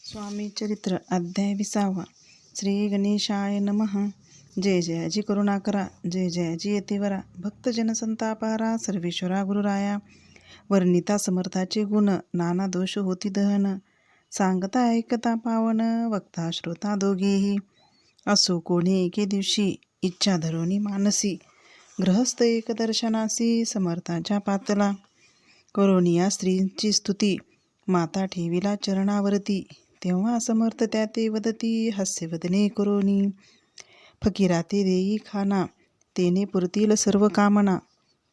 स्वामी चरित्र अध्याय 20. श्री गणेशाय नमः. जय जयाजी करुणाकरा, जय जयाजी यतिवरा, भक्तजन संतापारा, सर्वेश्वरा गुरुराया. वर्णिता समर्थाचे गुण, नाना दोष होती दहन, सांगता ऐकता पावन, वक्ता श्रोता दोघेही. असो कोणी एके दिवशी, इच्छा धरोनी मानसी, गृहस्थ एक दर्शनासी, समर्थाच्या पातला. करोनिया स्त्रींची स्तुती, माता ठेविला चरणावरती. तेव्हा समर्थ त्या ते वदती, हास्यवदने करोनी. फकीरा ते देई खाना, तेने पुरतील सर्व कामना.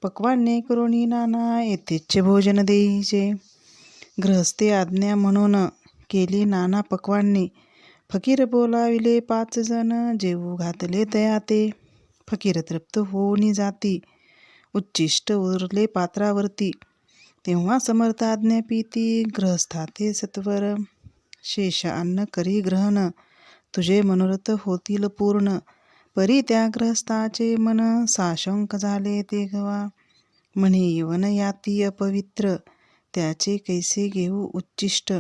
पक्वान्ने करोनी नाना, येथेच भोजन देईचे. गृहस्थे आज्ञा म्हणून, केली नाना पक्वान्ने. फकीर बोलाविले 5 जण, जेवू घातले तया ते. फकीर तृप्त होऊनी जाती, उच्चिष्ट उरले पात्रावरती. तेव्हा समर्थ आज्ञा पीती, गृहस्था ते सत्वर. शेष अन्न करी ग्रहण, तुझे मनोरथ होतील पूर्ण. परी त्या ग्रहस्थाचे मन, साशंक झाले ते गवा. म्हणे यवन याती अपवित्र, त्याचे कैसे घेऊ उच्चिष्ट.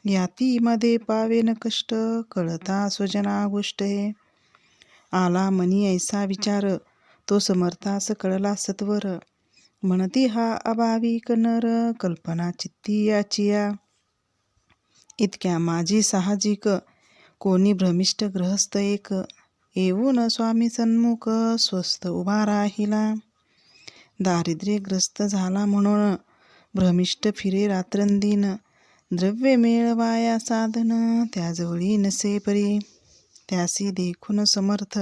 याती मध्ये पावेन कष्ट, कळता स्वजना गोष्ट हे. आला मनी ऐसा विचार, तो समर्थास कळला सत्वर. म्हणती हा अभाविक नर, कल्पना चित्ती याचिया. इतक्या माझी साहजिक, कोणी भ्रमिष्ट गृहस्थ एक. येऊन स्वामी सन्मुख, स्वस्थ उभा राहिला. दारिद्र्यग्रस्त झाला म्हणून, भ्रमिष्ट फिरे रात्रंदिन. द्रव्य मिळवाया साधन, त्याजवळी नसे परी. त्यासी देखून समर्थ,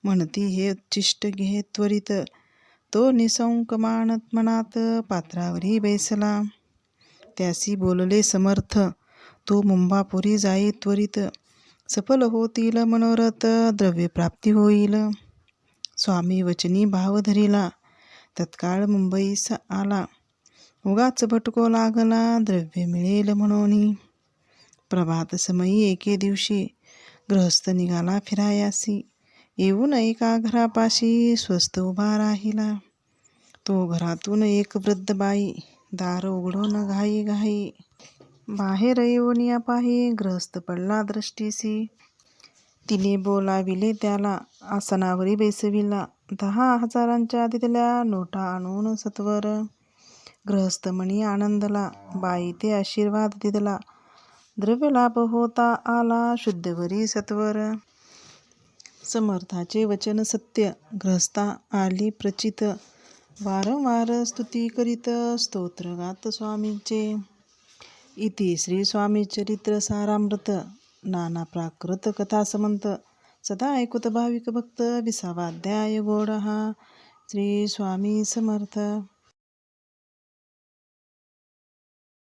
म्हणती हे उच्चिष्ट घे त्वरित. तो निसंक मनात, पात्रावरी बैसला. त्यासी बोलले समर्थ, तो मुंबापुरी जाई त्वरित. सफल होतील मनोरथ, द्रव्यप्राप्ती होईल. स्वामी वचनी भाव धरिला, तत्काळ मुंबईस आला. उगाच भटको लागला, द्रव्य मिळेल म्हणून. प्रभात समयी एके दिवशी, गृहस्थ निघाला फिरायासी. येऊन एका घरापाशी, स्वस्थ उभा राहिला. तो घरातून एक वृद्ध बाई, दार उघडून घाई घाई. बाहेर येऊन या पाही, गृहस्थ पडला दृष्टीसी. तिने बोलाविले त्याला, आसनावरी बैसविला. 10,000च्या दिल्या नोटा आणून सत्वर. गृहस्थ मनी आनंदला, बाई ते आशीर्वाद दिदला. द्रव्य लाभ होता आला, शुद्धवरी सत्वर. समर्थाचे वचन सत्य, ग्रहस्था आली प्रचित. वारंवार स्तुती करीत, स्तोत्र गात स्वामींचे. इति श्री स्वामी चरित्र सारामृत. नाना प्राकृत कथा समंत, सदा ऐकुत भाविक भक्त. 20वा अध्याय गोड हा. श्री स्वामी समर्थ.